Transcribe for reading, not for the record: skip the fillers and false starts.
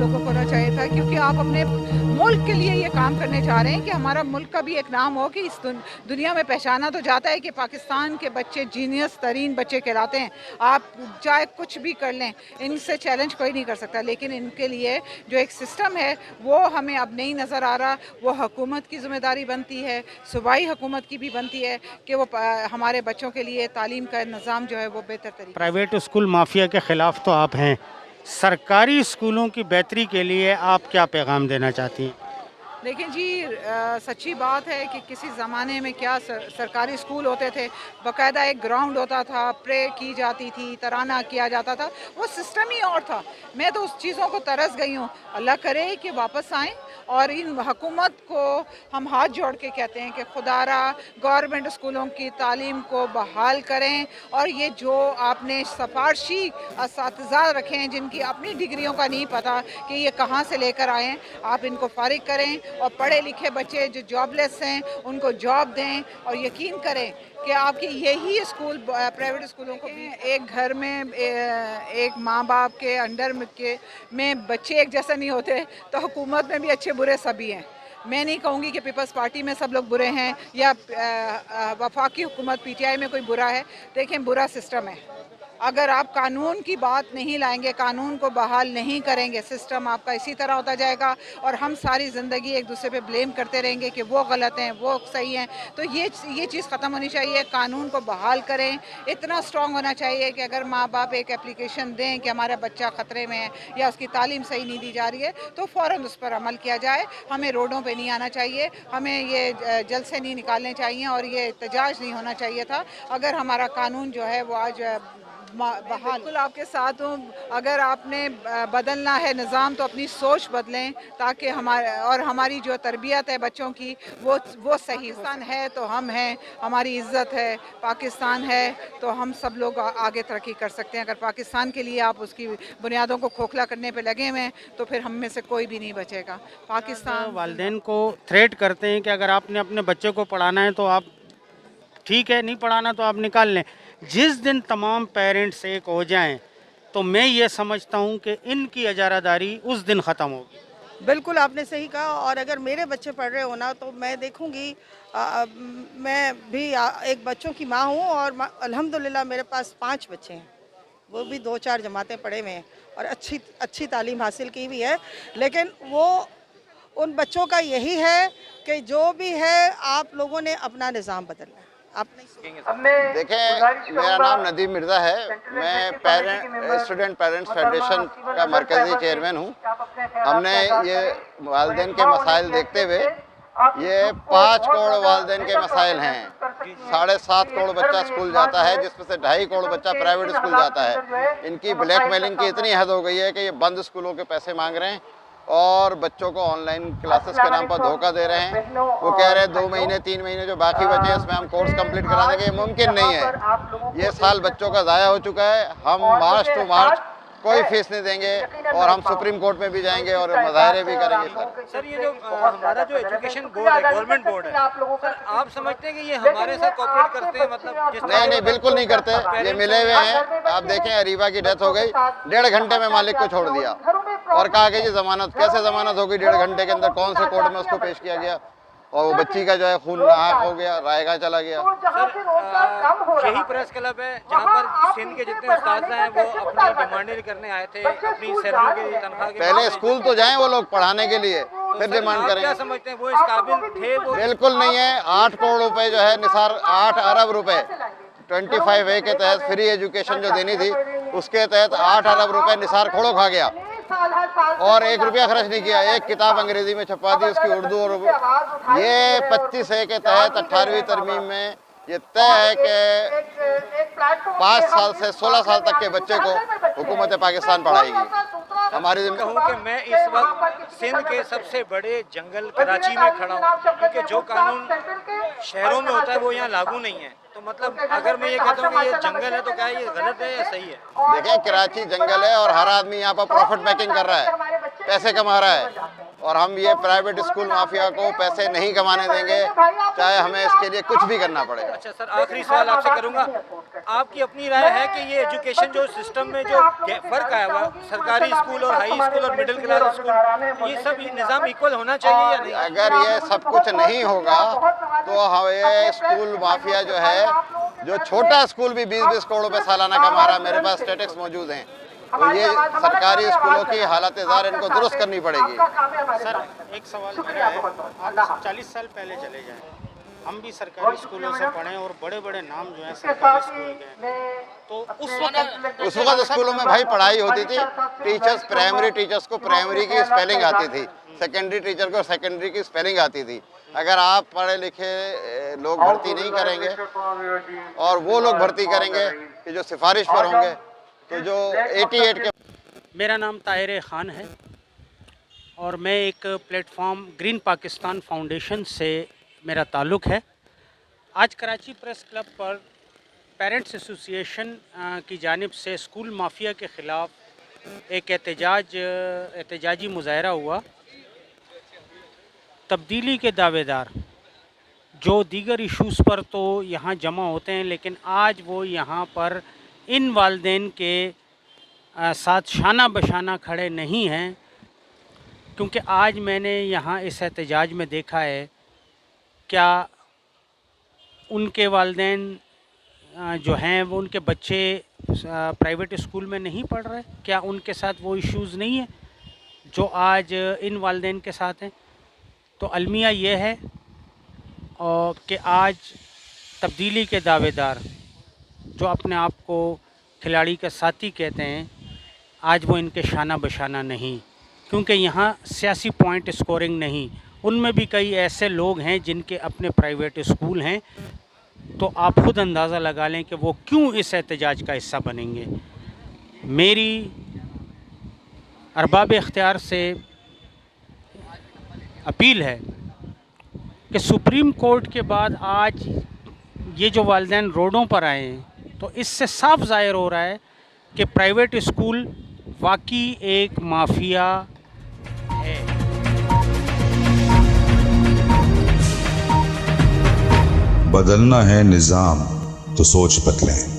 लोगों को होना चाहिए था, क्योंकि आप अपने मुल्क के लिए ये काम करने जा रहे हैं कि हमारा मुल्क का भी एक नाम हो, कि इस दुनिया में पहचाना तो जाता है कि पाकिस्तान के बच्चे जीनियस तरीन बच्चे कहलाते हैं। आप चाहे कुछ भी कर लें, इनसे चैलेंज कोई नहीं कर सकता, लेकिन इनके लिए जो एक सिस्टम है वो हमें अब नहीं नज़र आ रहा। वो हुकूमत की ज़िम्मेदारी बनती है, सूबाई हुकूमत की भी बनती है कि वो हमारे बच्चों के लिए तालीम का निज़ाम जो है वो बेहतर तरीके। प्राइवेट स्कूल माफिया के ख़िलाफ़ तो आप हैं, सरकारी स्कूलों की बेहतरी के लिए आप क्या पैगाम देना चाहती हैं? लेकिन जी सच्ची बात है कि किसी ज़माने में क्या सरकारी स्कूल होते थे, बाकायदा एक ग्राउंड होता था, प्रे की जाती थी, तराना किया जाता था, वो सिस्टम ही और था। मैं तो उस चीज़ों को तरस गई हूँ। अल्लाह करे कि वापस आएँ और इन हुकूमत को हम हाथ जोड़ के कहते हैं कि खुदारा गवर्नमेंट स्कूलों की तालीम को बहाल करें, और ये जो आपने सिफारशी असातिज़ा रखे हैं जिनकी अपनी डिग्रियों का नहीं पता कि ये कहाँ से लेकर आए हैं, आप इनको फारिग करें, और पढ़े लिखे बच्चे जो जॉबलेस हैं उनको जॉब दें, और यकीन करें कि आपकी यही स्कूल प्राइवेट स्कूलों को भी एक घर में एक माँ बाप के अंडर में बच्चे एक जैसे नहीं होते, तो हुकूमत में भी अच्छे बुरे सभी हैं। मैं नहीं कहूँगी कि पीपल्स पार्टी में सब लोग बुरे हैं या वफाकी हुकूमत पीटीआई में कोई बुरा है, लेकिन बुरा सिस्टम है। अगर आप कानून की बात नहीं लाएंगे, कानून को बहाल नहीं करेंगे, सिस्टम आपका इसी तरह होता जाएगा और हम सारी ज़िंदगी एक दूसरे पे ब्लेम करते रहेंगे कि वो गलत हैं, वो सही हैं। तो ये चीज़ ख़त्म होनी चाहिए। कानून को बहाल करें, इतना स्ट्रॉन्ग होना चाहिए कि अगर माँ बाप एक एप्लीकेशन दें कि हमारा बच्चा ख़तरे में है या उसकी तालीम सही नहीं दी जा रही है, तो फ़ौरन उस पर अमल किया जाए। हमें रोडों पर नहीं आना चाहिए, हमें ये जल्द से नहीं निकालने चाहिए और ये एहतजाज नहीं होना चाहिए था। अगर हमारा कानून जो है वो आज बहाल। बिल्कुल आपके साथ हूँ। अगर आपने बदलना है निज़ाम तो अपनी सोच बदलें, ताकि हमारी जो तरबियत है बच्चों की वो सही हो। पाकिस्तान है तो हम हैं, हमारी इज़्ज़त है। पाकिस्तान है तो हम सब लोग आगे तरक्की कर सकते हैं। अगर पाकिस्तान के लिए आप उसकी बुनियादों को खोखला करने पे लगे हुए हैं तो फिर हम में से कोई भी नहीं बचेगा। पाकिस्तान वालिदैन को थ्रेट करते हैं कि अगर आपने अपने बच्चे को पढ़ाना है तो आप ठीक है, नहीं पढ़ाना तो आप निकाल लें। जिस दिन तमाम पेरेंट्स एक हो जाएं तो मैं ये समझता हूँ कि इनकी अजारादारी उस दिन ख़त्म होगी। बिल्कुल आपने सही कहा। और अगर मेरे बच्चे पढ़ रहे हो ना तो मैं देखूंगी, मैं भी एक बच्चों की माँ हूँ और अल्हम्दुलिल्लाह मेरे पास 5 बच्चे हैं, वो भी 2-4 जमातें पढ़े हुए हैं और अच्छी तालीम हासिल की हुई है। लेकिन वो उन बच्चों का यही है कि जो भी है आप लोगों ने अपना निज़ाम बदलना है। आप नहीं देखें, मेरा नाम नदीम मिर्ज़ा है। मैं स्टूडेंट पेरेंट्स फेडरेशन का मरकज़ी चेयरमैन हूँ। हमने ये वालिदैन के मसाइल देखते हुए, ये 5 करोड़ वालिदैन के मसाइल हैं। 7.5 करोड़ बच्चा स्कूल जाता है, जिसमें से 2.5 करोड़ बच्चा प्राइवेट स्कूल जाता है। इनकी ब्लैकमेलिंग की इतनी हद हो गई है कि ये बंद स्कूलों के पैसे मांग रहे हैं और बच्चों को ऑनलाइन क्लासेस के नाम पर धोखा दे रहे हैं। वो कह रहे हैं 2 महीने 3 महीने जो बाकी बचे हैं इसमें हम कोर्स कंप्लीट करा देंगे। ये मुमकिन नहीं है। ये साल बच्चों का ज़ाया हो चुका है। हम मार्च टू मार्च कोई फीस नहीं देंगे और हम सुप्रीम कोर्ट में भी जाएंगे और मुजाहरे भी करेंगे। सर ये जो हमारा जो एजुकेशन बोर्ड है, गवर्नमेंट बोर्ड है, सर आप समझते हैं कि ये हमारे साथ कोऑपरेट करते हैं? मतलब नहीं, बिल्कुल नहीं करते। ये मिले हुए हैं। आप देखें, अरीबा की डेथ हो गई, 1.5 घंटे में मालिक को छोड़ दिया और कहा कि ये जमानत कैसे जमानत होगी 1.5 घंटे के अंदर? कौन से कोर्ट में उसको पेश किया गया? और वो बच्ची का जो है खून नाहक हो गया, रायगा चला गया। यही प्रेस क्लब है जहाँ पर सिंध के जितने उस्ताद हैं वो अपनी डिमांडें करने आए थे, अपनी सैलरी के तनख्वाह के। पहले स्कूल तो जाएं वो लोग पढ़ाने के लिए, फिर डिमांड करें। क्या समझते हैं वो इस काबिल थे? वो बिल्कुल नहीं है। 8 करोड़ रुपए जो है निसार, 8 अरब रुपए 25A के तहत फ्री एजुकेशन जो देनी थी उसके तहत 8 अरब रुपए निसार खोड़ो खा गया और 1 रुपया खर्च नहीं किया। एक किताब अंग्रेजी में छपा दी, उसकी उर्दू और ये 25A के तहत 18वीं तरमीम में ये तय है कि 5 साल से 16 साल तक के बच्चे को हुकूमत पाकिस्तान पढ़ाएगी। हमारी कहूँ कि मैं इस वक्त सिंध के सबसे बड़े जंगल कराची में खड़ा हूँ, क्योंकि जो कानून शहरों में होता है वो यहाँ लागू नहीं है। तो मतलब अगर मैं ये कहता हूँ कि ये जंगल है तो क्या ये गलत है या सही है? देखें, कराची जंगल है और हर आदमी यहाँ पर प्रॉफिट मेकिंग कर रहा है, पैसे कमा रहा है और हम ये प्राइवेट स्कूल माफिया को पैसे नहीं कमाने देंगे, चाहे हमें इसके लिए कुछ भी करना पड़े। अच्छा सर, आखिरी सवाल आपसे करूंगा, आपकी अपनी राय है कि ये एजुकेशन जो सिस्टम में जो फर्क आया हुआ, सरकारी स्कूल और हाई स्कूल और मिडिल क्लास स्कूल, ये सब निज़ाम इक्वल होना चाहिए या नहीं? अगर ये सब कुछ नहीं होगा तो ये स्कूल माफिया जो है, जो छोटा स्कूल भी 20-20 करोड़ रुपए सालाना कमा रहा है, मेरे पास स्टेटिक्स मौजूद हैं, तो ये सरकारी स्कूलों की हालत ज़ार इनको दुरुस्त करनी पड़ेगी। सर एक सवाल मेरा है, आप 40 साल पहले चले जाएं, हम भी सरकारी स्कूलों से पढ़े और बड़े बड़े नाम जो हैं सरकारी स्कूल के, तो उस वक्त स्कूलों में भाई पढ़ाई होती थी, टीचर्स प्राइमरी टीचर्स को प्राइमरी की स्पेलिंग आती थी, सेकेंडरी टीचर को सेकेंडरी की स्पेलिंग आती थी। अगर आप पढ़े लिखे लोग भर्ती नहीं करेंगे और वो लोग भर्ती करेंगे कि जो सिफारिश पर होंगे, तो जो 88 के। मेरा नाम ताहिर खान है और मैं एक प्लेटफॉर्म ग्रीन पाकिस्तान फाउंडेशन से मेरा ताल्लुक़ है। आज कराची प्रेस क्लब पर पेरेंट्स एसोसिएशन की जानिब से स्कूल माफिया के ख़िलाफ़ एक एहतजाजी मुज़ाहरा हुआ। तब्दीली के दावेदार जो दीगर इशूज़ पर तो यहाँ जमा होते हैं, लेकिन आज वो यहाँ पर इन वालिदैन के साथ शाना बशाना खड़े नहीं हैं, क्योंकि आज मैंने यहाँ इस एहतजाज में देखा है, क्या उनके वालिदैन जो हैं वो उनके बच्चे प्राइवेट स्कूल में नहीं पढ़ रहे? क्या उनके साथ वो इश्यूज़ नहीं है जो आज इन वालिदैन के साथ हैं? तो अलमिया ये है और कि आज तब्दीली के दावेदार जो अपने आप को खिलाड़ी का साथी कहते हैं, आज वो इनके शाना बशाना नहीं, क्योंकि यहाँ सियासी पॉइंट स्कोरिंग नहीं। उनमें भी कई ऐसे लोग हैं जिनके अपने प्राइवेट स्कूल हैं, तो आप ख़ुद अंदाज़ा लगा लें कि वो क्यों इस एहतजाज का हिस्सा बनेंगे। मेरी अरबाब इख्तियार से अपील है कि सुप्रीम कोर्ट के बाद आज ये जो वालिदैन रोडों पर आए हैं, तो इससे साफ ज़ाहिर हो रहा है कि प्राइवेट स्कूल वाकई एक माफिया है। बदलना है निज़ाम तो सोच बदलें।